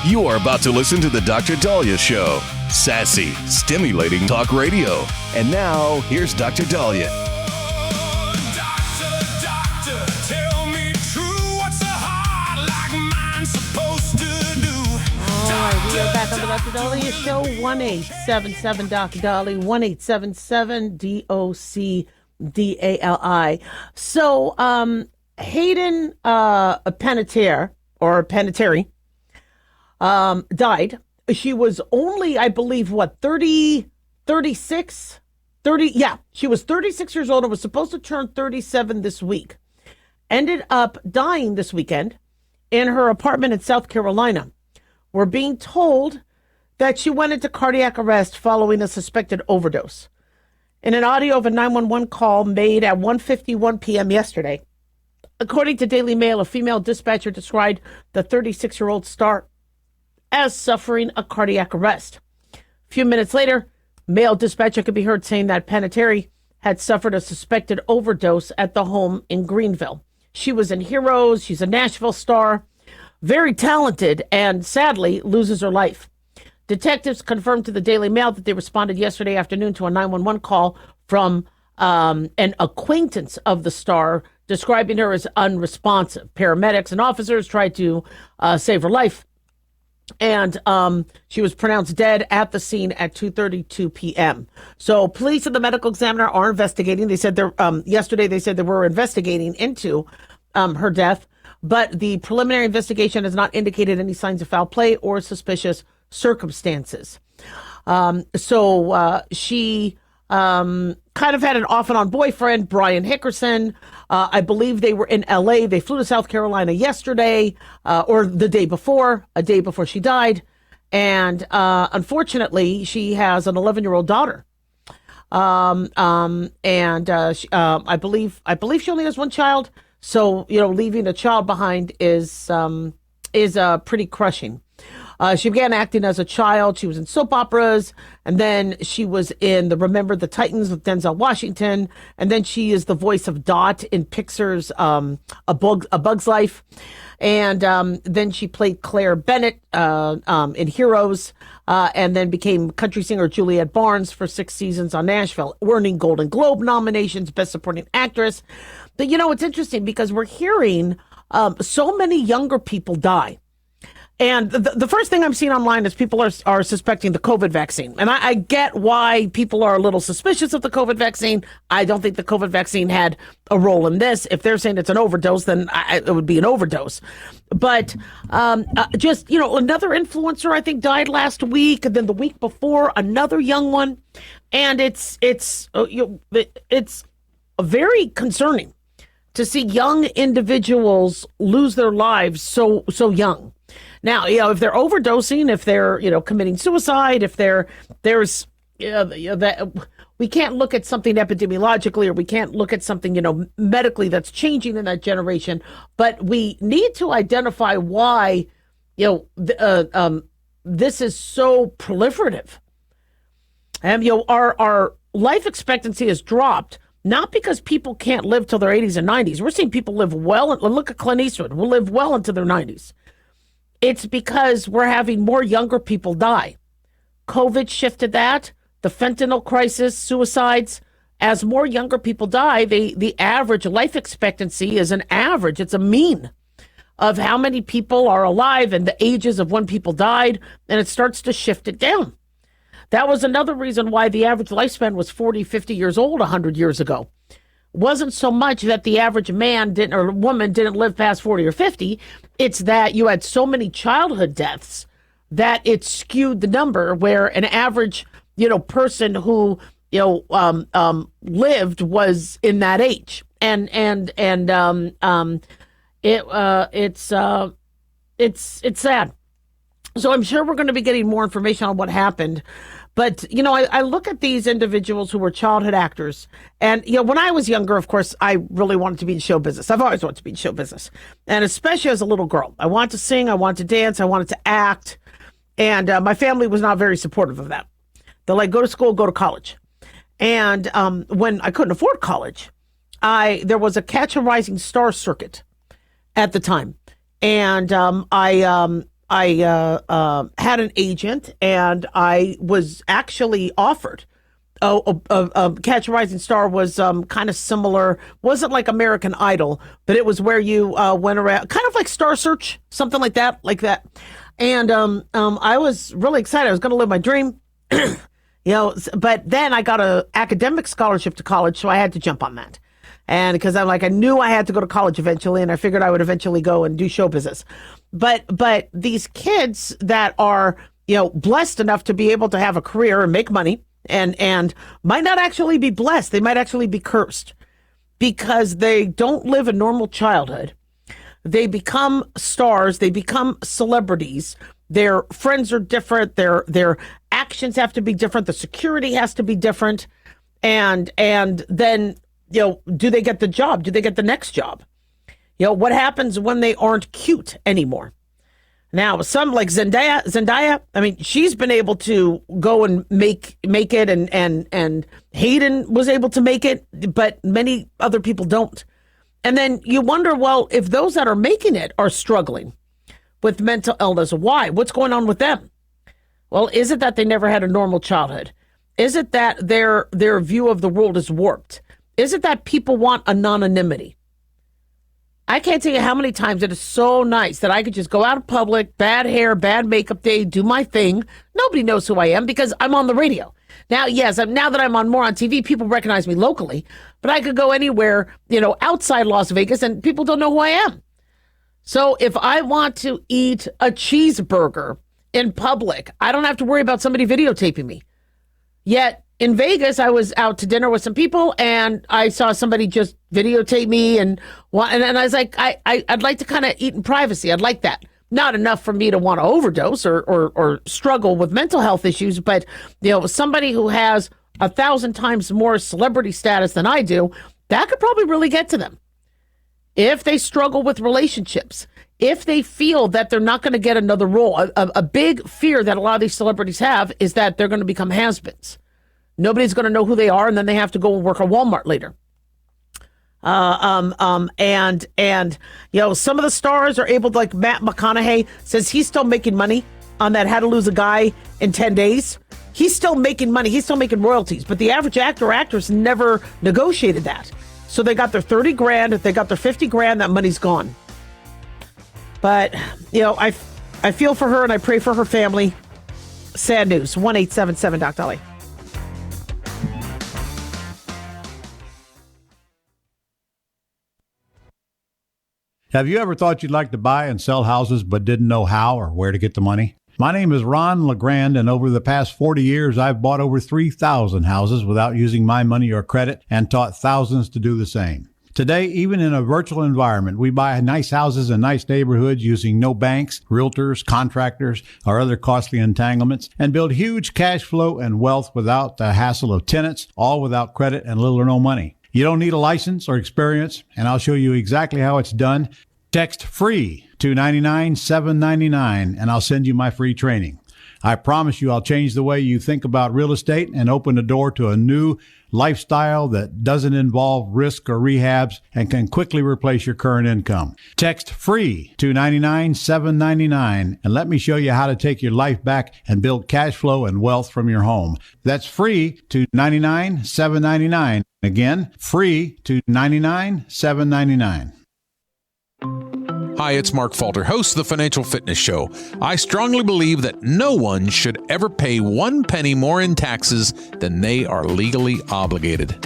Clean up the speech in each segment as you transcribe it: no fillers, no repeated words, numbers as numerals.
You are about to listen to the Dr. Dahlia Show. Sassy, stimulating talk radio. And now, here's Dr. Dahlia. Doctor, tell me true. What's a heart like mine supposed to do? All right, we are back on the Dr. Dahlia Show. 1-877 Dr. Dahlia, 1-877 DOCDALI. So, Hayden Panettiere, or Panettiere, died. She was only, I believe, 36? She was 36 years old and was supposed to turn 37 this week. Ended up dying this weekend in her apartment in South Carolina. We're being told that she went into cardiac arrest following a suspected overdose. In an audio of a 911 call made at 1:51 p.m. yesterday, according to Daily Mail, a female dispatcher described the 36-year-old star as suffering a cardiac arrest. A few minutes later, male dispatcher could be heard saying that Panettiere had suffered a suspected overdose at the home in Greenville. She was in Heroes. She's a Nashville star, very talented, and sadly loses her life. Detectives confirmed to the Daily Mail that they responded yesterday afternoon to a 911 call from an acquaintance of the star, describing her as unresponsive. Paramedics and officers tried to save her life, and she was pronounced dead at the scene at 2:32 p.m. So police and the medical examiner are investigating. They said yesterday they said they were investigating into her death, but the preliminary investigation has not indicated any signs of foul play or suspicious circumstances. She kind of had an off and on boyfriend, Brian Hickerson. I believe they were in LA. They flew to South Carolina yesterday, or the day before, a day before she died. And unfortunately, she has an 11-year-old daughter. I believe she only has one child. So, leaving a child behind is pretty crushing. She began acting as a child. She was in soap operas, and then she was in the Remember the Titans with Denzel Washington, and then she is the voice of Dot in Pixar's A Bug's Life, and then she played Claire Bennett in Heroes, and then became country singer Juliette Barnes for 6 seasons on Nashville, earning Golden Globe nominations, Best Supporting Actress. But, it's interesting because we're hearing so many younger people die. And the first thing I'm seeing online is people are suspecting the COVID vaccine. And I get why people are a little suspicious of the COVID vaccine. I don't think the COVID vaccine had a role in this. If they're saying it's an overdose, then it would be an overdose. But another influencer, I think, died last week. And then the week before, another young one. And it's very concerning to see young individuals lose their lives so young. Now, if they're overdosing, if they're, committing suicide, if there's that we can't look at something epidemiologically, or we can't look at something, medically that's changing in that generation. But we need to identify why, this is so proliferative. And, our life expectancy has dropped, not because people can't live till their 80s and 90s. We're seeing people live well. Look at Clint Eastwood, who live well into their 90s. It's because we're having more younger people die. COVID shifted that, the fentanyl crisis, suicides. As more younger people die, the average life expectancy is an average. It's a mean of how many people are alive and the ages of when people died, and it starts to shift it down. That was another reason why the average lifespan was 40, 50 years old 100 years ago. Wasn't so much that the average man or woman didn't live past 40 or 50. It's that you had so many childhood deaths that it skewed the number, where an average, person who, lived was in that age. It's sad. So I'm sure we're going to be getting more information on what happened. But, I look at these individuals who were childhood actors. And, when I was younger, of course, I really wanted to be in show business. I've always wanted to be in show business. And especially as a little girl. I wanted to sing. I wanted to dance. I wanted to act. And my family was not very supportive of that. They're like, go to school, go to college. And when I couldn't afford college, there was a Catch a Rising Star circuit at the time. And I had an agent, and I was actually offered. Catch a Rising Star was kind of similar. Wasn't like American Idol, but it was where you went around, kind of like Star Search, something like that, And I was really excited. I was going to live my dream, But then I got a academic scholarship to college, so I had to jump on that. And because I knew I had to go to college eventually, and I figured I would eventually go and do show business. But these kids that are blessed enough to be able to have a career and make money, and might not actually be blessed. They might actually be cursed because they don't live a normal childhood. They become stars. They become celebrities. Their friends are different. Their actions have to be different. The security has to be different. And then, do they get the job? Do they get the next job? What happens when they aren't cute anymore? Now, some like Zendaya, I mean, she's been able to go and make it, and Hayden was able to make it, but many other people don't. And then you wonder, well, if those that are making it are struggling with mental illness, why? What's going on with them? Well, is it that they never had a normal childhood? Is it that their view of the world is warped? Is it that people want anonymity? I can't tell you how many times it is so nice that I could just go out in public, bad hair, bad makeup day, do my thing. Nobody knows who I am because I'm on the radio. Now, yes, now that I'm more on TV, people recognize me locally, but I could go anywhere, outside Las Vegas, and people don't know who I am. So if I want to eat a cheeseburger in public, I don't have to worry about somebody videotaping me. Yet in Vegas, I was out to dinner with some people, and I saw somebody just videotape me, and I was like, I'd like to kind of eat in privacy. I'd like that. Not enough for me to want to overdose or struggle with mental health issues, but somebody who has 1,000 times more celebrity status than I do, that could probably really get to them. If they struggle with relationships, if they feel that they're not going to get another role, a big fear that a lot of these celebrities have is that they're going to become has-beens. Nobody's going to know who they are, and then they have to go and work at Walmart later. Some of the stars are able to, like Matt McConaughey says he's still making money on that How to Lose a Guy in 10 Days. He's still making money. He's still making royalties, but the average actor or actress never negotiated that. So they got their 30 grand. If they got their 50 grand, that money's gone. But, I feel for her and I pray for her family. Sad news. 1-877-DOC-DOLLY. Have you ever thought you'd like to buy and sell houses but didn't know how or where to get the money? My name is Ron LeGrand, and over the past 40 years, I've bought over 3,000 houses without using my money or credit and taught thousands to do the same. Today, even in a virtual environment, we buy nice houses in nice neighborhoods using no banks, realtors, contractors, or other costly entanglements, and build huge cash flow and wealth without the hassle of tenants, all without credit and little or no money. You don't need a license or experience, and I'll show you exactly how it's done. Text FREE to 99799, and I'll send you my free training. I promise you I'll change the way you think about real estate and open the door to a new lifestyle that doesn't involve risk or rehabs and can quickly replace your current income. Text FREE to 99799 and let me show you how to take your life back and build cash flow and wealth from your home. That's FREE to 99799. Again, FREE to 99799. Hi, it's Mark Falter, host of the Financial Fitness Show. I strongly believe that no one should ever pay 1 penny more in taxes than they are legally obligated.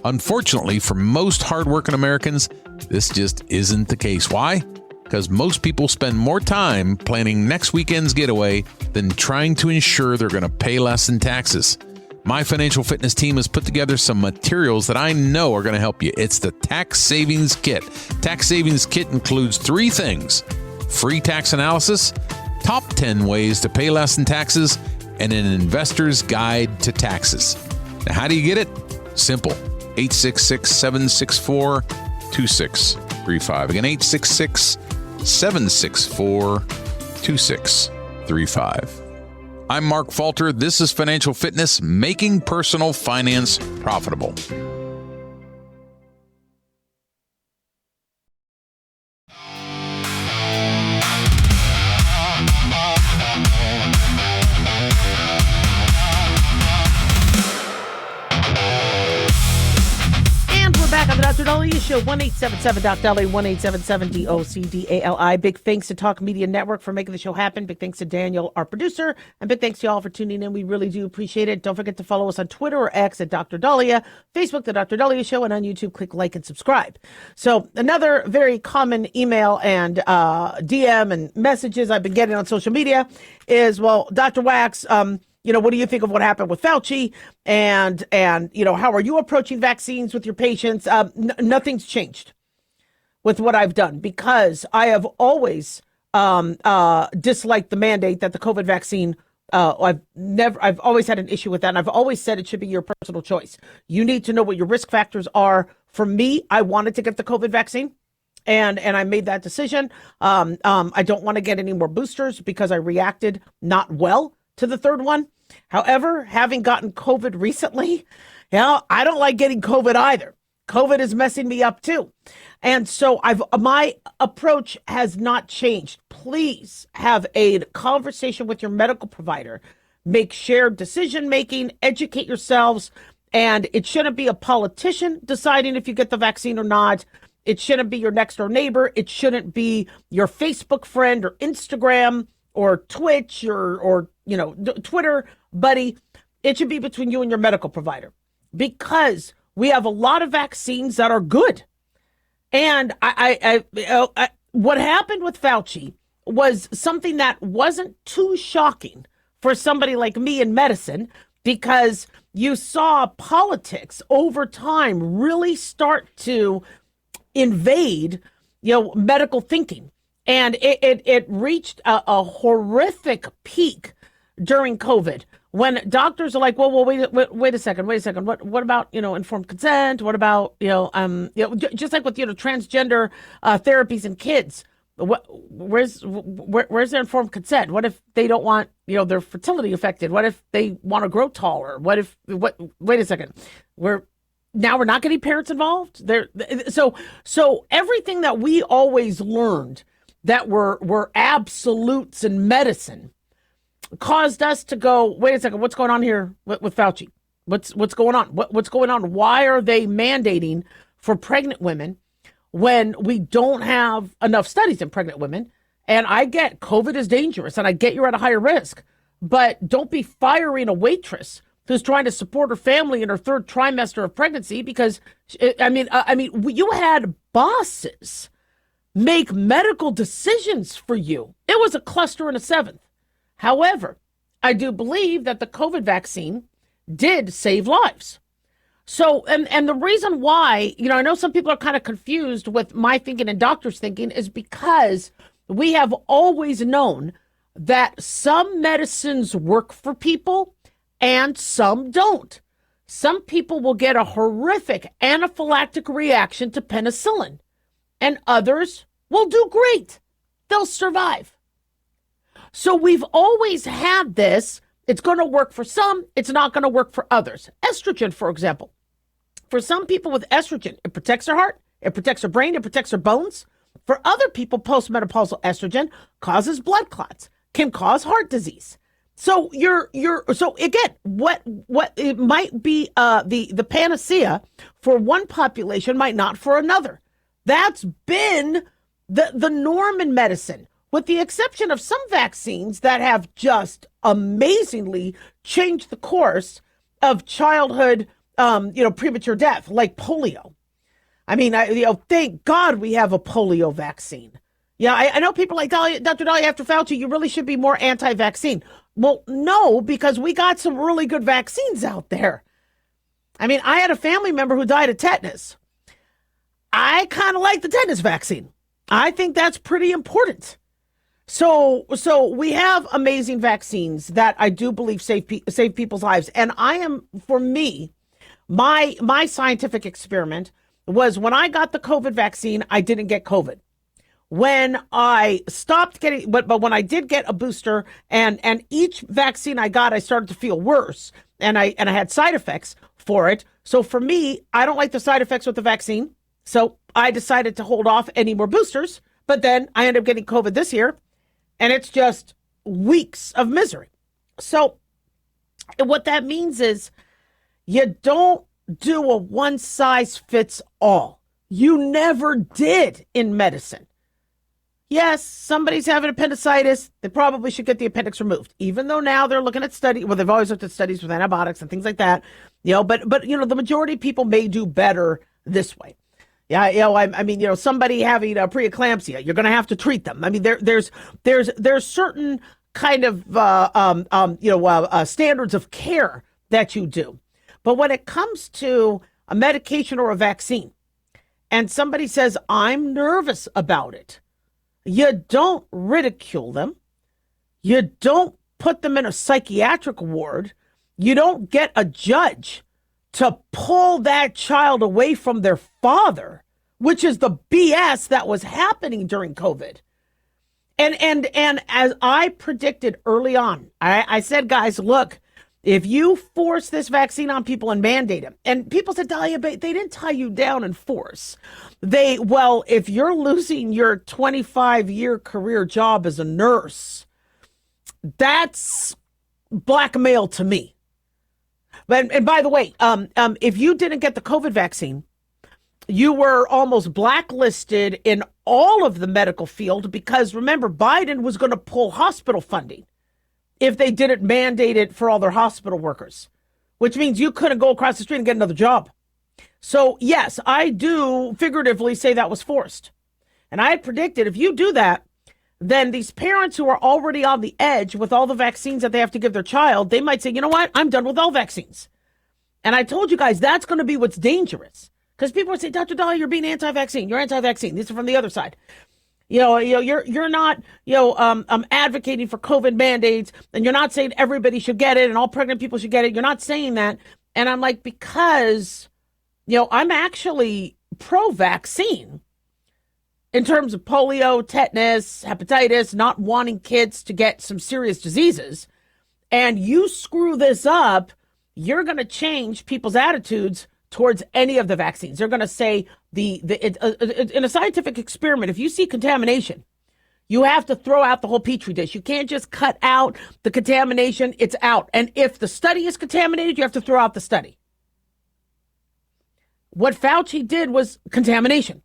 Unfortunately, for most hardworking Americans, this just isn't the case. Why? Because most people spend more time planning next weekend's getaway than trying to ensure they're going to pay less in taxes. My financial fitness team has put together some materials that I know are going to help you. It's the Tax Savings Kit. Tax Savings Kit includes 3 things: free tax analysis, top 10 ways to pay less in taxes, and an investor's guide to taxes. Now, how do you get it? Simple. 866-764-2635. Again, 866-764-2635. I'm Mark Falter. This is Financial Fitness, making personal finance profitable. Dahlia Show, 1-877-DOC-DALI, 1-877-DOC-DALI. Big thanks to Talk Media Network for making the show happen. Big thanks to Daniel, our producer. And big thanks to y'all for tuning in. We really do appreciate it. Don't forget to follow us on Twitter or X at Dr. Dahlia, Facebook, The Dr. Dahlia Show, and on YouTube, click like and subscribe. So another very common email and DM and messages I've been getting on social media is, well, Dr. Wax, what do you think of what happened with Fauci? And how are you approaching vaccines with your patients? Nothing's changed with what I've done, because I have always disliked the mandate that the COVID vaccine. I've always had an issue with that. And I've always said it should be your personal choice. You need to know what your risk factors are. For me, I wanted to get the COVID vaccine. And I made that decision. I don't want to get any more boosters because I reacted not well to the third one. However, having gotten COVID recently, I don't like getting COVID either. COVID is messing me up too. And so my approach has not changed. Please have a conversation with your medical provider. Make shared decision making, educate yourselves. And it shouldn't be a politician deciding if you get the vaccine or not. It shouldn't be your next door neighbor. It shouldn't be your Facebook friend or Instagram or Twitch or Twitter buddy. It should be between you and your medical provider, because we have a lot of vaccines that are good. And what happened with Fauci was something that wasn't too shocking for somebody like me in medicine, because you saw politics over time really start to invade, medical thinking. And it reached a horrific peak during COVID, when doctors are like, well, wait a second. What about, informed consent? What about, just like with, transgender therapies in kids? Where's their informed consent? What if they don't want, their fertility affected? What if they want to grow taller? Wait a second. We're not getting parents involved. So everything that we always learned that were absolutes in medicine caused us to go, wait a second, what's going on here with Fauci? What's going on? What's going on? Why are they mandating for pregnant women when we don't have enough studies in pregnant women? And I get COVID is dangerous, and I get you're at a higher risk, but don't be firing a waitress who's trying to support her family in her third trimester of pregnancy, because you had bosses make medical decisions for you. It was a cluster in a seventh. However, I do believe that the COVID vaccine did save lives. So, and the reason why, I know some people are kind of confused with my thinking and doctors' thinking, is because we have always known that some medicines work for people and some don't. Some people will get a horrific anaphylactic reaction to penicillin, and others will do great. They'll survive. So we've always had this. It's going to work for some. It's not going to work for others. Estrogen, for example. For some people with estrogen, it protects their heart. It protects their brain. It protects their bones. For other people, postmenopausal estrogen causes blood clots, can cause heart disease. So so again, what it might be the panacea for one population might not for another. That's been the norm in medicine, with the exception of some vaccines that have just amazingly changed the course of childhood, premature death, like polio. I mean, thank God we have a polio vaccine. Yeah, I know people like, Dr. Dahlia, after Fauci, you really should be more anti-vaccine. Well, no, because we got some really good vaccines out there. I mean, I had a family member who died of tetanus. I kind of like the tetanus vaccine. I think that's pretty important. So we have amazing vaccines that I do believe save people's lives. And for me, my scientific experiment was, when I got the COVID vaccine, I didn't get COVID. When I stopped getting, but when I did get a booster, and each vaccine I got, I started to feel worse, and I had side effects for it. So for me, I don't like the side effects with the vaccine. So I decided to hold off any more boosters. But then I ended up getting COVID this year, and it's just weeks of misery. So what that means is, you don't do a one size fits all. You never did in medicine. Yes, somebody's having appendicitis. They probably should get the appendix removed, even though now they're looking at they've always looked at studies with antibiotics and things like that. But the majority of people may do better this way. Yeah, I mean, somebody having a preeclampsia, you're going to have to treat them. I mean, there's certain kind of standards of care that you do. But when it comes to a medication or a vaccine, and somebody says, I'm nervous about it, you don't ridicule them. You don't put them in a psychiatric ward. You don't get a judge to pull that child away from their father, which is the BS that was happening during COVID. And as I predicted early on, I said, guys, look, if you force this vaccine on people and mandate them, and people said, Dahlia, they didn't tie you down and force. If you're losing your 25-year career job as a nurse, that's blackmail to me. And by the way, if you didn't get the COVID vaccine, you were almost blacklisted in all of the medical field because, remember, Biden was going to pull hospital funding if they didn't mandate it for all their hospital workers, which means you couldn't go across the street and get another job. So, yes, I do figuratively say that was forced. And I had predicted if you do that, then these parents who are already on the edge with all the vaccines that they have to give their child, they might say, you know what, I'm done with all vaccines. And I told you guys that's going to be what's dangerous. Because people would say, Dr. Dahlia, you're being anti-vaccine. You're anti-vaccine. These are from the other side. You're not advocating for COVID mandates, and you're not saying everybody should get it and all pregnant people should get it. You're not saying that. And I'm like, because, I'm actually pro-vaccine in terms of polio, tetanus, hepatitis, not wanting kids to get some serious diseases. And you screw this up, you're going to change people's attitudes towards any of the vaccines. They're going to say in a scientific experiment, if you see contamination, you have to throw out the whole petri dish. You can't just cut out the contamination. It's out. And if the study is contaminated, you have to throw out the study. What Fauci did was contamination.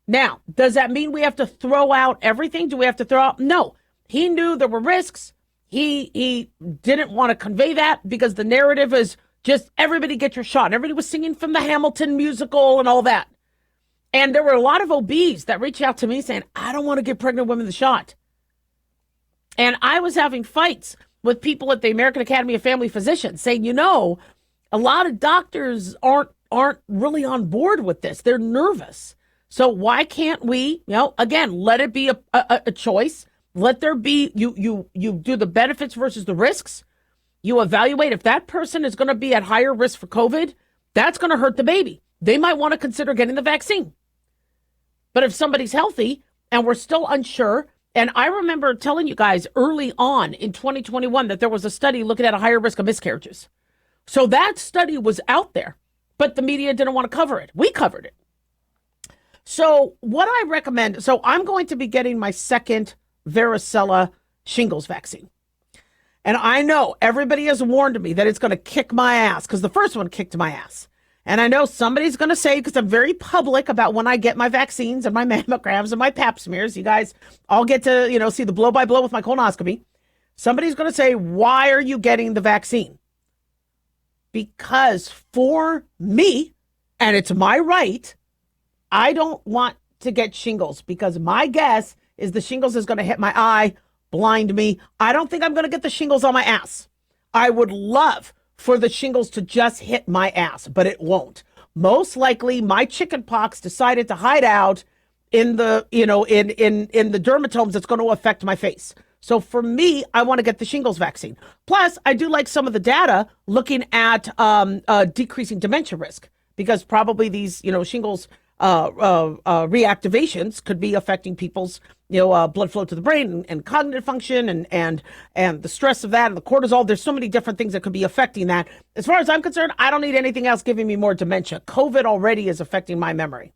Now, does that mean we have to throw out everything? Do we have to throw out? No. He knew there were risks. He didn't want to convey that because the narrative is just everybody get your shot. Everybody was singing from the Hamilton musical and all that. And there were a lot of OBs that reached out to me saying, I don't want to give pregnant women the shot. And I was having fights with people at the American Academy of Family Physicians saying, a lot of doctors aren't really on board with this. They're nervous. So why can't we, again, let it be a choice. Let there be, you do the benefits versus the risks. You evaluate if that person is going to be at higher risk for COVID, that's going to hurt the baby. They might want to consider getting the vaccine. But if somebody's healthy and we're still unsure, and I remember telling you guys early on in 2021 that there was a study looking at a higher risk of miscarriages. So that study was out there, but the media didn't want to cover it. We covered it. So what I recommend, so I'm going to be getting my second varicella shingles vaccine. And I know everybody has warned me that it's going to kick my ass because the first one kicked my ass. And I know somebody's going to say, because I'm very public about when I get my vaccines and my mammograms and my pap smears, you guys all get to, see the blow by blow with my colonoscopy. Somebody's going to say, why are you getting the vaccine? Because for me, and it's my right, I don't want to get shingles because my guess is the shingles is going to hit my eye, blind me. I don't think I'm going to get the shingles on my ass. I would love for the shingles to just hit my ass, but it won't. Most likely my chicken pox decided to hide out in the, in the dermatomes that's going to affect my face. So for me, I want to get the shingles vaccine. Plus, I do like some of the data looking at decreasing dementia risk because probably these, shingles reactivations could be affecting people's blood flow to the brain and cognitive function and the stress of that and the cortisol. There's so many different things that could be affecting that. As far as I'm concerned, I don't need anything else giving me more dementia. COVID already is affecting my memory.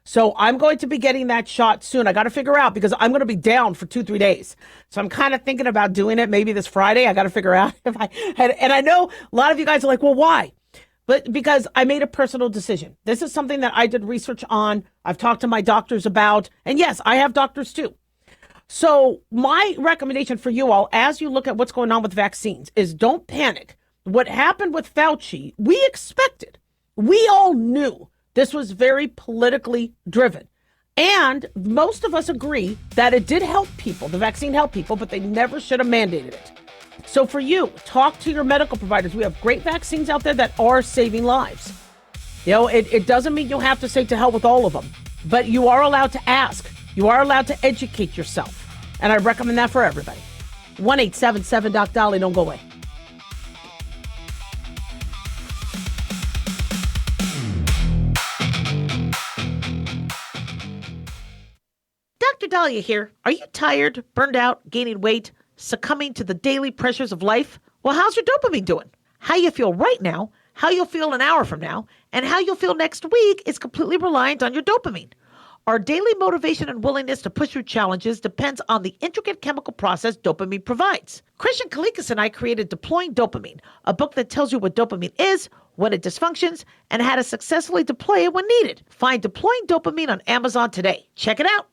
So I'm going to be getting that shot soon. I got to figure out because I'm going to be down for 2-3 days. So I'm kind of thinking about doing it maybe this Friday. I got to figure out if and I know a lot of you guys are like, well, why? but because I made a personal decision. This is something that I did research on. I've talked to my doctors about, and yes, I have doctors too. So my recommendation for you all, as you look at what's going on with vaccines, is don't panic. What happened with Fauci, we expected. We all knew this was very politically driven. And most of us agree that it did help people. The vaccine helped people, but they never should have mandated it. So for you, talk to your medical providers. We have great vaccines out there that are saving lives. You know, it doesn't mean you have to say to hell with all of them, but you are allowed to ask. You are allowed to educate yourself. And I recommend that for everybody. 1-877-DOC-DOLLY. Don't go away. Dr. Dahlia here. Are you tired, burned out, gaining weight, succumbing to the daily pressures of life? Well, how's your dopamine doing? How you feel right now, how you'll feel an hour from now, and how you'll feel next week is completely reliant on your dopamine. Our daily motivation and willingness to push through challenges depends on the intricate chemical process dopamine provides. Christian Kalikas and I created Deploying Dopamine, a book that tells you what dopamine is, when it dysfunctions, and how to successfully deploy it when needed. Find Deploying Dopamine on Amazon today. Check it out.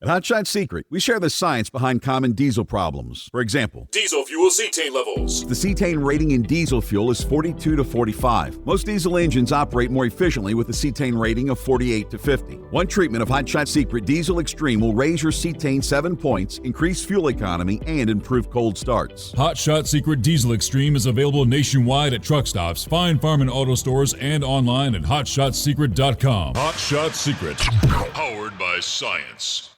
At Hot Shot Secret, we share the science behind common diesel problems. For example, Diesel fuel cetane levels. the cetane rating in diesel fuel is 42 to 45. Most diesel engines operate more efficiently with a cetane rating of 48 to 50. One treatment of Hot Shot Secret Diesel Extreme will raise your cetane 7 points, increase fuel economy, and improve cold starts. Hot Shot Secret Diesel Extreme is available nationwide at truck stops, fine farm and auto stores, and online at hotshotsecret.com. Hot Shot Secret, powered by science.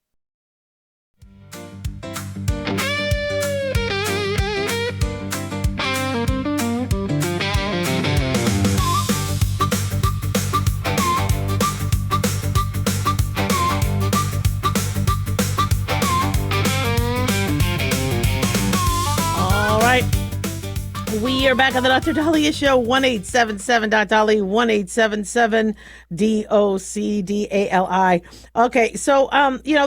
We are back on the Dr. Dahlia Show, 1-877-DOC-DOLLY, 1-877-DOC-DALI. Okay, so,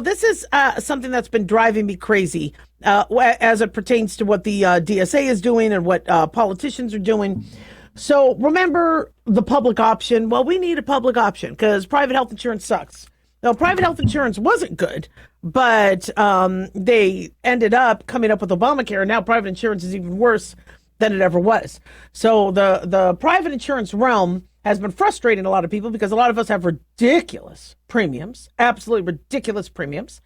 this is something that's been driving me crazy as it pertains to what the DSA is doing and what politicians are doing. So remember the public option. Well, we need a public option because private health insurance sucks. Now, private health insurance wasn't good, but they ended up coming up with Obamacare, and now private insurance is even worse than it ever was. So the private insurance realm has been frustrating a lot of people because a lot of us have ridiculous premiums, absolutely ridiculous premiums,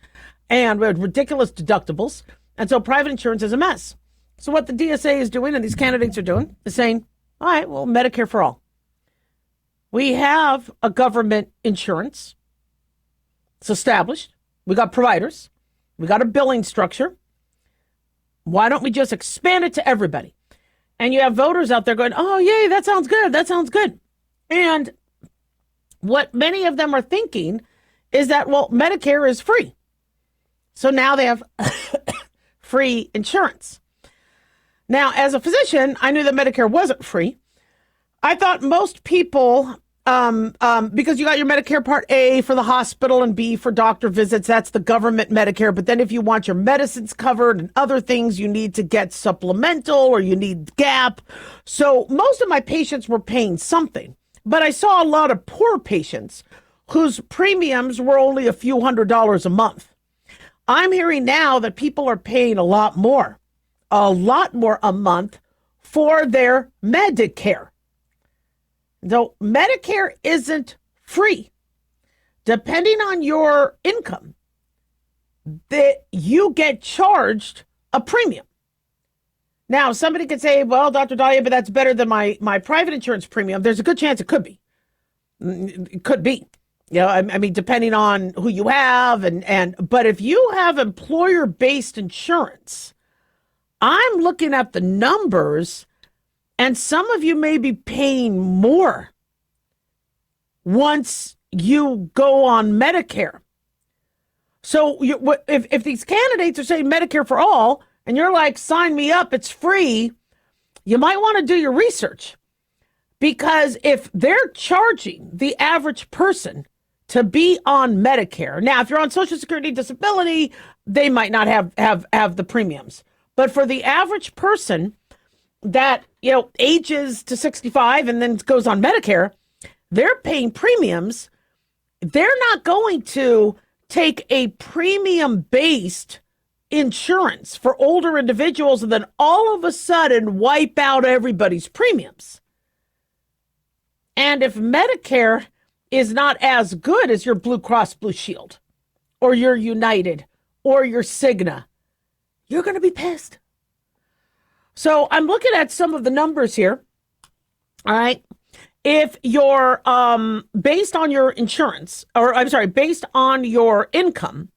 and we have ridiculous deductibles. And so private insurance is a mess. So what the DSA is doing and these candidates are doing is saying, all right, well, Medicare for all. We have a government insurance. It's established. We got providers. We got a billing structure. Why don't we just expand it to everybody? And you have voters out there going, oh, yay, that sounds good. That sounds good. And what many of them are thinking is that, well, Medicare is free. So now they have free insurance. Now, as a physician, I knew that Medicare wasn't free. I thought most people, because you got your Medicare Part A for the hospital and B for doctor visits, that's the government Medicare. But then if you want your medicines covered and other things, you need to get supplemental or you need GAP. So most of my patients were paying something. But I saw a lot of poor patients whose premiums were only a few $100s a month. I'm hearing now that people are paying a lot more a month for their Medicare. Though Medicare isn't free. Depending on your income, that you get charged a premium. Now, somebody could say, well, Dr. Dahlia, but that's better than my private insurance premium. There's a good chance it could be. It could be. You know, I mean, depending on who you have but if you have employer-based insurance, I'm looking at the numbers, and some of you may be paying more once you go on Medicare. So if these candidates are saying Medicare for all, and you're like, sign me up, it's free, you might want to do your research. Because if they're charging the average person to be on Medicare, now, if you're on Social Security disability, they might not have the premiums. But for the average person that ages to 65 and then goes on Medicare, they're paying premiums. They're not going to take a premium-based insurance for older individuals and then all of a sudden wipe out everybody's premiums. And if Medicare is not as good as your Blue Cross Blue Shield or your United or your Cigna, you're going to be pissed. So I'm looking at some of the numbers here. All right. If you're based on your insurance, or I'm sorry, based on your income,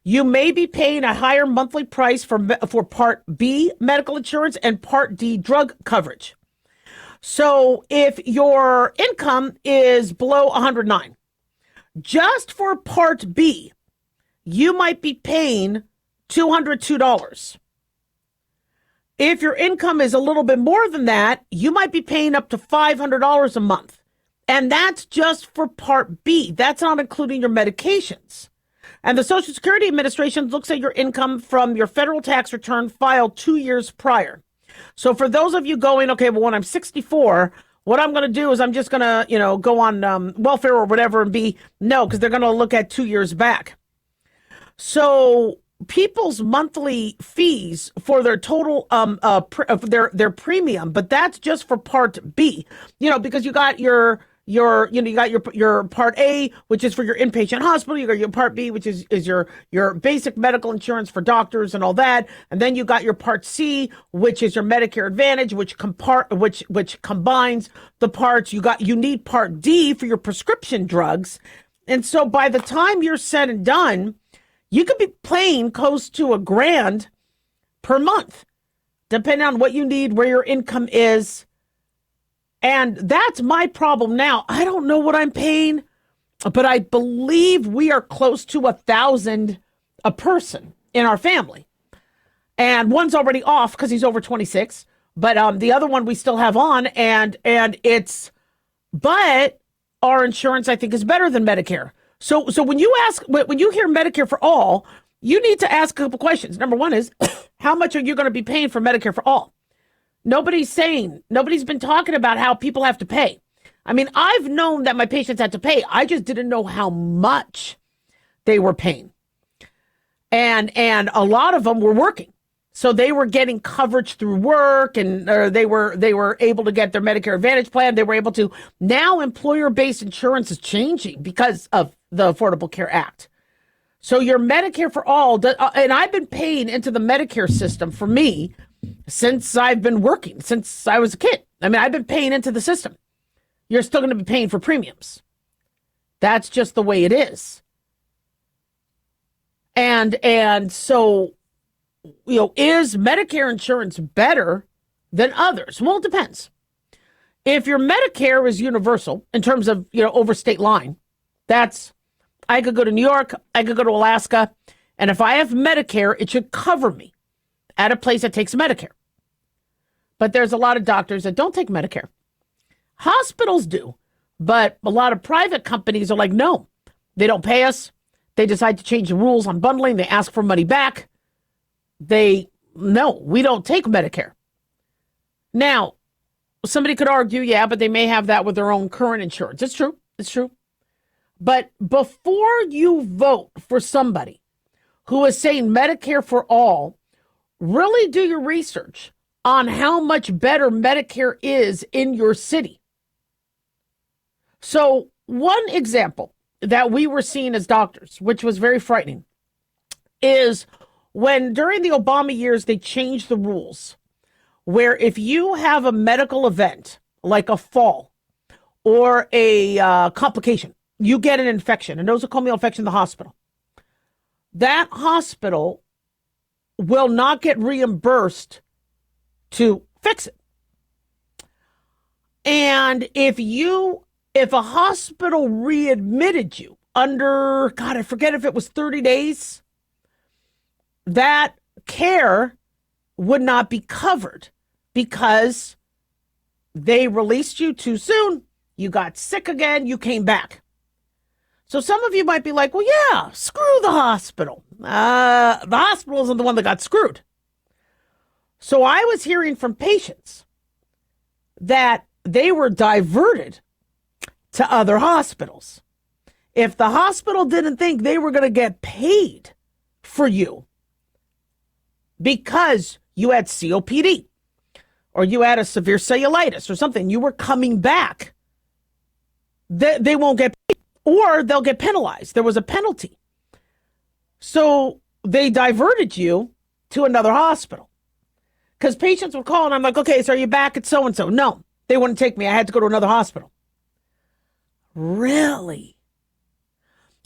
you may be paying a higher monthly price for Part B medical insurance and Part D drug coverage. So if your income is below 109, just for Part B, you might be paying $202. If your income is a little bit more than that, you might be paying up to $500 a month. And that's just for Part B. That's not including your medications. And the Social Security Administration looks at your income from your federal tax return filed 2 years prior. So for those of you going, okay, well, when I'm 64, what I'm going to do is I'm just going to, go on welfare or whatever and no, because they're going to look at 2 years back. So people's monthly fees for their total their premium, but that's just for Part B, because you got your Part A, which is for your inpatient hospital. You got your Part B, which is your basic medical insurance for doctors and all that. And then you got your Part C, which is your Medicare Advantage, which combines the parts. You need Part D for your prescription drugs. And so by the time you're said and done, you could be paying close to $1,000 per month, depending on what you need, where your income is. And that's my problem now. I don't know what I'm paying, but I believe we are close to $1,000 a person in our family. And one's already off because he's over 26, but the other one we still have on, but our insurance, I think, is better than Medicare. So when you hear Medicare for all, you need to ask a couple questions. Number one is, how much are you going to be paying for Medicare for all? Nobody's been talking about how people have to pay. I mean, I've known that my patients had to pay. I just didn't know how much they were paying. And a lot of them were working. So they were getting coverage through work, and they were able to get their Medicare Advantage plan. They were able to. Now employer-based insurance is changing because of the Affordable Care Act. So your Medicare for all, and I've been paying into the Medicare system for me since I've been working, since I was a kid. I mean, I've been paying into the system. You're still going to be paying for premiums. That's just the way it is. And so, is Medicare insurance better than others? Well, it depends. If your Medicare is universal in terms of, over state line, I could go to New York, I could go to Alaska, and if I have Medicare, it should cover me at a place that takes Medicare. But there's a lot of doctors that don't take Medicare. Hospitals do, but a lot of private companies are like, no, they don't pay us. They decide to change the rules on bundling. They ask for money back. We don't take Medicare. Now, somebody could argue, yeah, but they may have that with their own current insurance. It's true. But before you vote for somebody who is saying Medicare for all, really do your research on how much better Medicare is in your city. So one example that we were seeing as doctors, which was very frightening, is when during the Obama years, they changed the rules where if you have a medical event like a fall or a complication, you get an infection, a nosocomial infection in the hospital, that hospital will not get reimbursed to fix it. And if a hospital readmitted you under, God, I forget if it was 30 days, that care would not be covered because they released you too soon. You got sick again. You came back. So some of you might be like, well, yeah, screw the hospital. The hospital isn't the one that got screwed. So I was hearing from patients that they were diverted to other hospitals. If the hospital didn't think they were going to get paid for you because you had COPD or you had a severe cellulitis or something, you were coming back, they won't get paid or they'll get penalized. There was a penalty. So they diverted you to another hospital because patients would call and I'm like, okay, so are you back at so-and-so? No, they wouldn't take me. I had to go to another hospital. Really?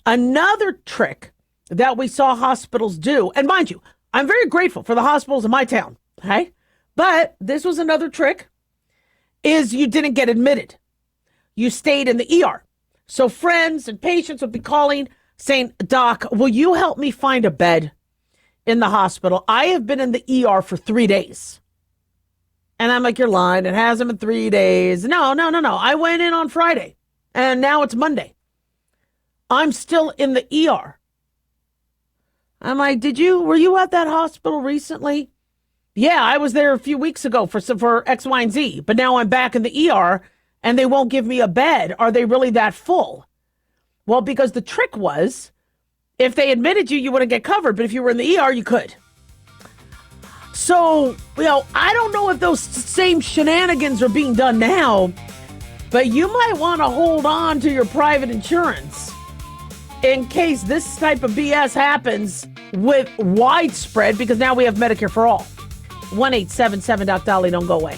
Another trick that we saw hospitals do, and mind you, I'm very grateful for the hospitals in my town, okay? But this was another trick, is you didn't get admitted. You stayed in the ER. So friends and patients would be calling saying, Doc, will you help me find a bed in the hospital? I have been in the ER for 3 days. And I'm like, you're lying. It hasn't been 3 days. No. I went in on Friday and now it's Monday. I'm still in the ER. I'm like, were you at that hospital recently? Yeah, I was there a few weeks ago for X, Y, and Z, but now I'm back in the ER and they won't give me a bed. Are they really that full? Well, because the trick was, if they admitted you, you wouldn't get covered, but if you were in the ER, you could. So, I don't know if those same shenanigans are being done now, but you might want to hold on to your private insurance in case this type of BS happens with widespread, because now we have Medicare for all. 1-877-DOC-DOLLY, don't go away.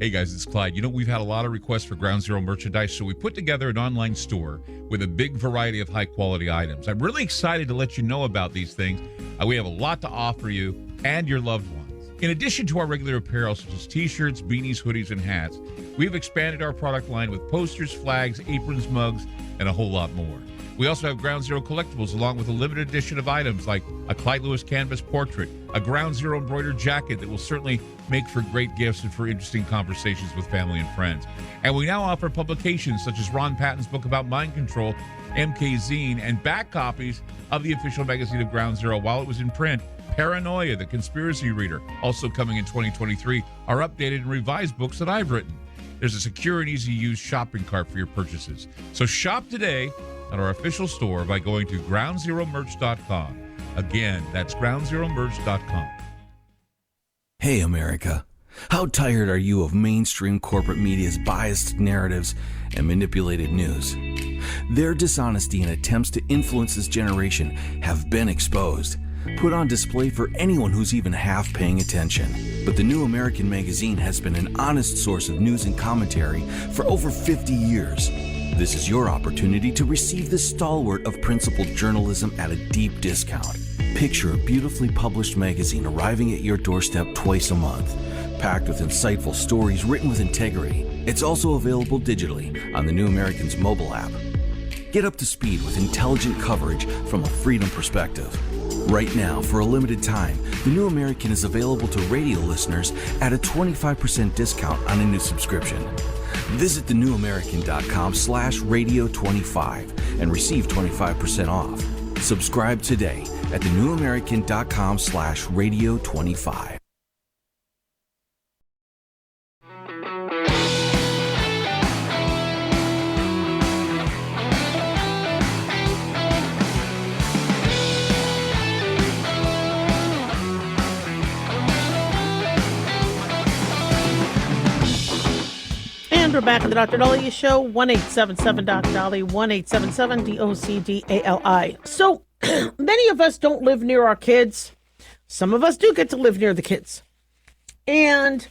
Hey guys, it's Clyde. We've had a lot of requests for Ground Zero merchandise, so we put together an online store with a big variety of high-quality items. I'm really excited to let you know about these things. We have a lot to offer you and your loved ones. In addition to our regular apparel, such as t-shirts, beanies, hoodies, and hats, we've expanded our product line with posters, flags, aprons, mugs, and a whole lot more. We also have Ground Zero collectibles, along with a limited edition of items like a Clyde Lewis canvas portrait, a Ground Zero embroidered jacket that will certainly make for great gifts and for interesting conversations with family and friends. And we now offer publications such as Ron Patton's book about mind control, MK Zine, and back copies of the official magazine of Ground Zero while it was in print. Paranoia, the Conspiracy Reader, also coming in 2023, are updated and revised books that I've written. There's a secure and easy-to-use shopping cart for your purchases. So shop today at our official store by going to groundzeromerch.com. Again, that's groundzeromerch.com. Hey, America. How tired are you of mainstream corporate media's biased narratives and manipulated news? Their dishonesty and attempts to influence this generation have been exposed, put on display for anyone who's even half paying attention. But the New American Magazine has been an honest source of news and commentary for over 50 years. This is your opportunity to receive the stalwart of principled journalism at a deep discount. Picture a beautifully published magazine arriving at your doorstep twice a month, packed with insightful stories written with integrity. It's also available digitally on the New American's mobile app. Get up to speed with intelligent coverage from a freedom perspective. Right now, for a limited time, the New American is available to radio listeners at a 25% discount on a new subscription. Visit thenewamerican.com/radio25 and receive 25% off. Subscribe today at thenewamerican.com/radio25. We're back at the Dr. Dolly Show, 1-877-DOC-DOLLY, 1-877-DOCDALI. So many of us don't live near our kids. Some of us do get to live near the kids. And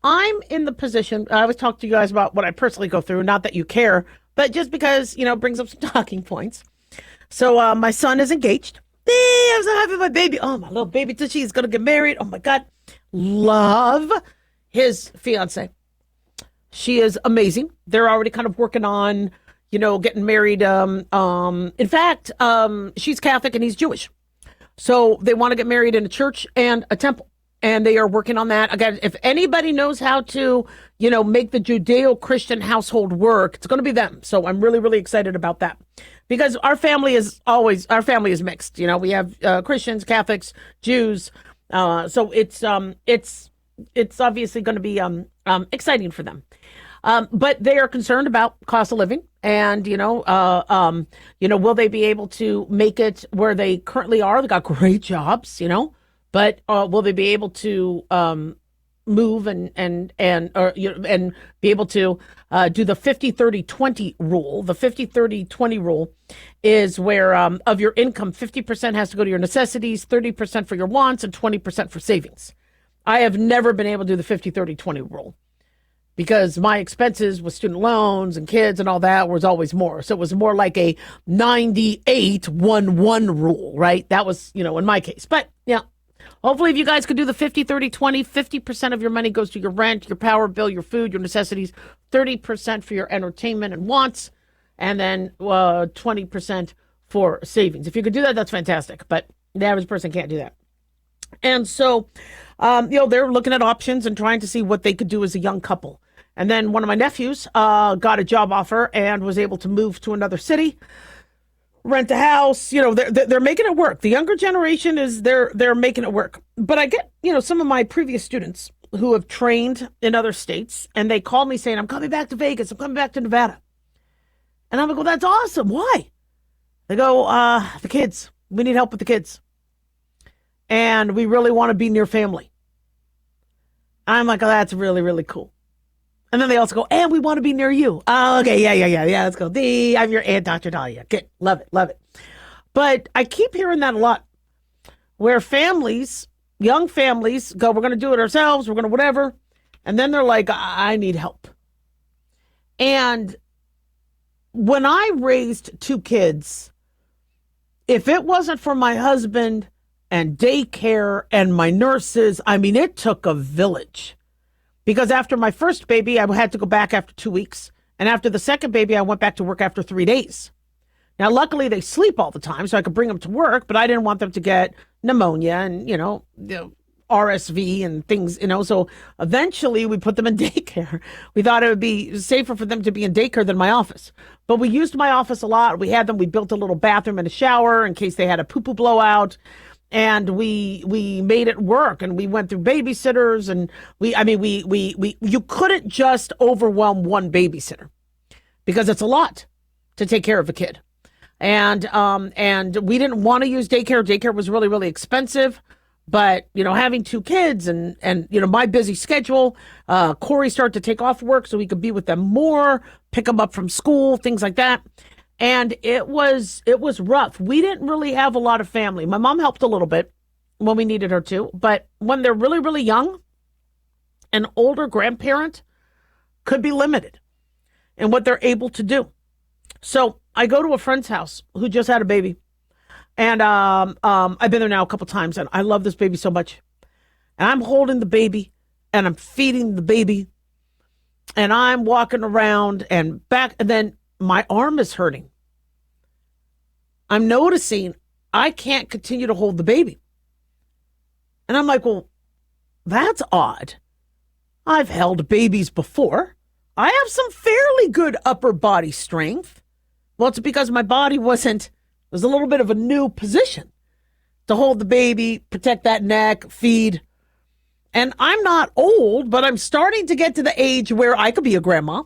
I'm in the position, I always talk to you guys about what I personally go through, not that you care, but just because, it brings up some talking points. So my son is engaged. I'm so happy my baby. Oh, my little baby Tushy is going to get married. Oh, my God. Love his fiance. She is amazing. They're already kind of working on, getting married. In fact, she's Catholic and he's Jewish. So they want to get married in a church and a temple. and they are working on that. Again, if anybody knows how to, make the Judeo-Christian household work, it's going to be them. So I'm really, really excited about that because our family is mixed. We have Christians, Catholics, Jews. So it's obviously going to be exciting for them. But they are concerned about cost of living and, will they be able to make it where they currently are? They got great jobs, but will they be able to move and be able to do the 50-30-20 rule? The 50-30-20 rule is where of your income, 50% has to go to your necessities, 30% for your wants, and 20% for savings. I have never been able to do the 50-30-20 rule, because my expenses with student loans and kids and all that was always more. So it was more like a 98-1-1 rule, right? That was, in my case. But yeah, hopefully if you guys could do the 50-30-20, 50% of your money goes to your rent, your power bill, your food, your necessities, 30% for your entertainment and wants, and then 20% for savings. If you could do that, that's fantastic. But the average person can't do that. And so, they're looking at options and trying to see what they could do as a young couple. And then one of my nephews got a job offer and was able to move to another city, rent a house. They're making it work. The younger generation they're making it work. But I get, some of my previous students who have trained in other states, and they call me saying, I'm coming back to Vegas. I'm coming back to Nevada. And I'm like, well, that's awesome. Why? They go, the kids. We need help with the kids. And we really want to be near family. I'm like, oh, that's really, really cool. And then they also go, and we want to be near you. Oh, okay, yeah, let's go. I'm your Aunt Dr. Dahlia. Good, love it. But I keep hearing that a lot, where families, young families, go, we're going to do it ourselves, we're going to whatever. And then they're like, I need help. And when I raised 2 kids, if it wasn't for my husband and daycare and my nurses, it took a village. Because after my first baby, I had to go back after 2 weeks. And after the second baby, I went back to work after 3 days. Now, luckily, they sleep all the time, so I could bring them to work, but I didn't want them to get pneumonia and, RSV and things, So eventually, we put them in daycare. We thought it would be safer for them to be in daycare than my office. But we used my office a lot. We built a little bathroom and a shower in case they had a poo-poo blowout. And we made it work, and we went through babysitters, and you couldn't just overwhelm one babysitter because it's a lot to take care of a kid. And we didn't want to use daycare. Daycare was really, really expensive. But, having 2 kids and my busy schedule, Corey started to take off work so he could be with them more, pick them up from school, things like that. And it was rough. We didn't really have a lot of family. My mom helped a little bit when we needed her to. But when they're really, really young, an older grandparent could be limited in what they're able to do. So I go to a friend's house who just had a baby. And I've been there now a couple times, and I love this baby so much. And I'm holding the baby, and I'm feeding the baby, and I'm walking around and back, and then my arm is hurting. I'm noticing I can't continue to hold the baby. And I'm like, well, that's odd. I've held babies before. I have some fairly good upper body strength. Well, it's because my body was a little bit of a new position to hold the baby, protect that neck, feed. And I'm not old, but I'm starting to get to the age where I could be a grandma.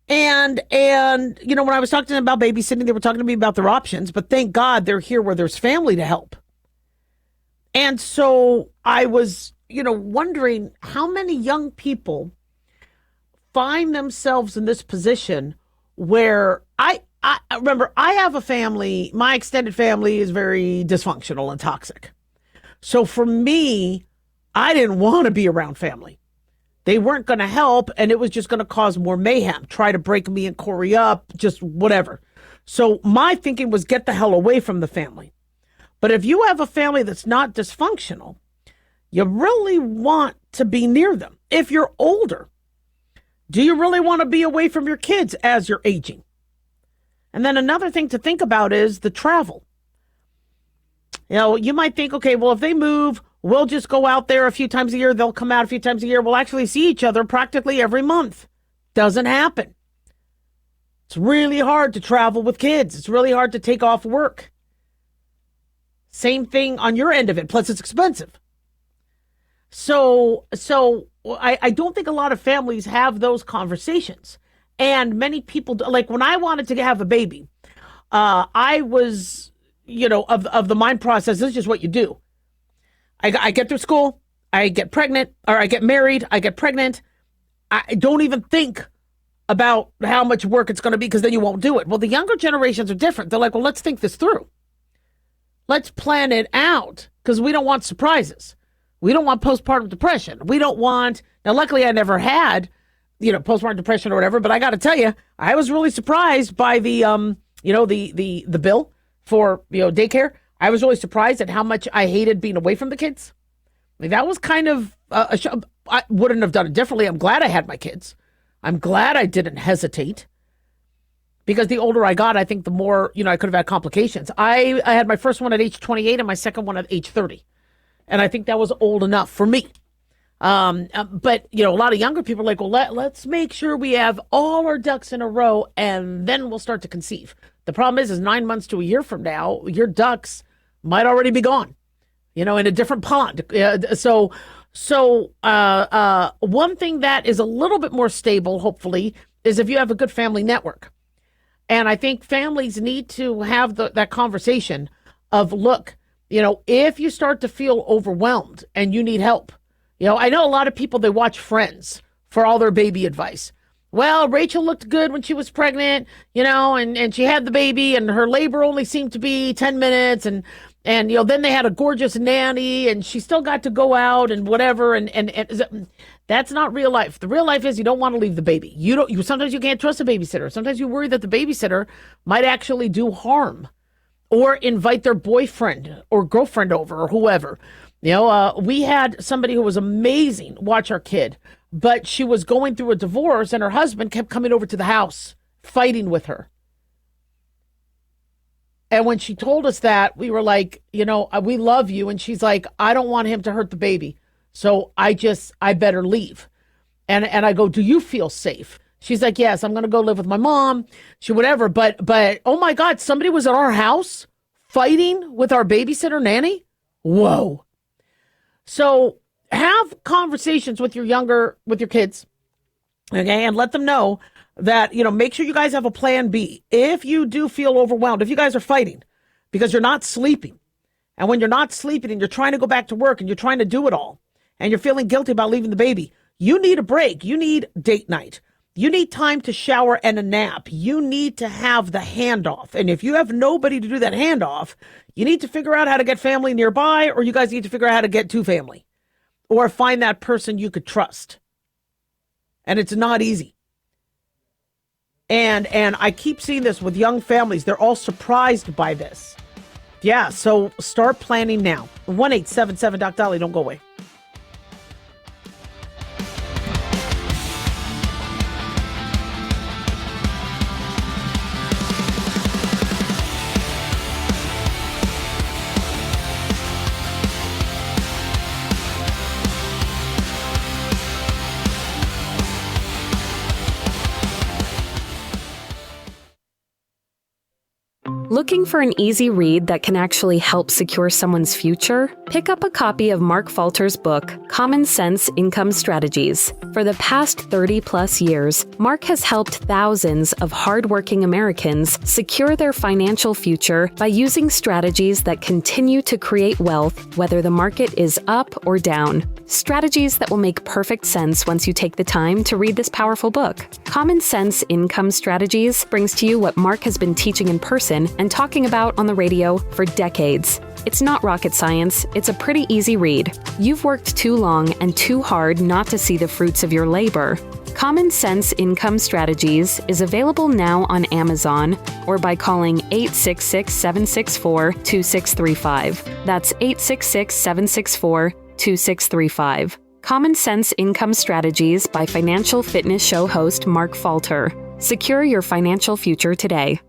And when I was talking to them about babysitting, they were talking to me about their options, but thank God they're here where there's family to help. And so I was, wondering how many young people find themselves in this position where I remember I have a family, my extended family is very dysfunctional and toxic. So for me, I didn't want to be around family. They weren't going to help, and it was just going to cause more mayhem, try to break me and Corey up, just whatever. So my thinking was get the hell away from the family. But if you have a family that's not dysfunctional, you really want to be near them. If you're older, do you really want to be away from your kids as you're aging? And then another thing to think about is the travel. You might think, okay, well, if they move, we'll just go out there a few times a year. They'll come out a few times a year. We'll actually see each other practically every month. Doesn't happen. It's really hard to travel with kids. It's really hard to take off work. Same thing on your end of it. Plus, it's expensive. So I don't think a lot of families have those conversations. And many people, like when I wanted to have a baby, I was, of the mind process, this is just what you do. I get through school, I get pregnant, or I get married, I get pregnant. I don't even think about how much work it's going to be because then you won't do it. Well, the younger generations are different. They're like, well, let's think this through. Let's plan it out because we don't want surprises. We don't want postpartum depression. We don't want, now luckily I never had, postpartum depression or whatever, but I got to tell you, I was really surprised by the bill for, daycare. I was really surprised at how much I hated being away from the kids. I mean, that was kind of a show. I wouldn't have done it differently. I'm glad I had my kids. I'm glad I didn't hesitate because the older I got, I think the more, I could have had complications. I had my first one at age 28 and my second one at age 30. And I think that was old enough for me. But, a lot of younger people are like, well, let's make sure we have all our ducks in a row and then we'll start to conceive. The problem is 9 months to a year from now, your ducks might already be gone, in a different pond. So one thing that is a little bit more stable, hopefully, is if you have a good family network. And I think families need to have that conversation of, look, if you start to feel overwhelmed and you need help, I know a lot of people, they watch Friends for all their baby advice. Well, Rachel looked good when she was pregnant, and she had the baby and her labor only seemed to be 10 minutes. And then they had a gorgeous nanny and she still got to go out and whatever. And that's not real life. The real life is you don't want to leave the baby. Sometimes you can't trust a babysitter. Sometimes you worry that the babysitter might actually do harm or invite their boyfriend or girlfriend over or whoever. We had somebody who was amazing watch our kid, but she was going through a divorce and her husband kept coming over to the house, fighting with her. And when she told us that, we were like, we love you. And she's like, I don't want him to hurt the baby. So I better leave. And I go, do you feel safe? She's like, yes, I'm going to go live with my mom. Whatever. But, oh my God, somebody was at our house fighting with our babysitter nanny. Whoa. So have conversations with your kids. Okay. And let them know that, make sure you guys have a plan B. If you do feel overwhelmed, if you guys are fighting because you're not sleeping, and when you're not sleeping and you're trying to go back to work and you're trying to do it all and you're feeling guilty about leaving the baby, you need a break. You need date night. You need time to shower and a nap. You need to have the handoff. And if you have nobody to do that handoff, you need to figure out how to get family nearby, or you guys need to figure out how to get to family or find that person you could trust. And it's not easy. And I keep seeing this with young families. They're all surprised by this. Yeah, so start planning now. 1-877-DOC-DOLLY. Don't go away. Looking for an easy read that can actually help secure someone's future? Pick up a copy of Mark Falter's book, Common Sense Income Strategies. For the past 30-plus years, Mark has helped thousands of hardworking Americans secure their financial future by using strategies that continue to create wealth, whether the market is up or down. Strategies that will make perfect sense once you take the time to read this powerful book. Common Sense Income Strategies brings to you what Mark has been teaching in person and talking about on the radio for decades. It's not rocket science, it's a pretty easy read. You've worked too long and too hard not to see the fruits of your labor. Common Sense Income Strategies is available now on Amazon or by calling 866-764-2635. That's 866-764-2635. Common Sense Income Strategies by Financial Fitness Show host Mark Falter. Secure your financial future today.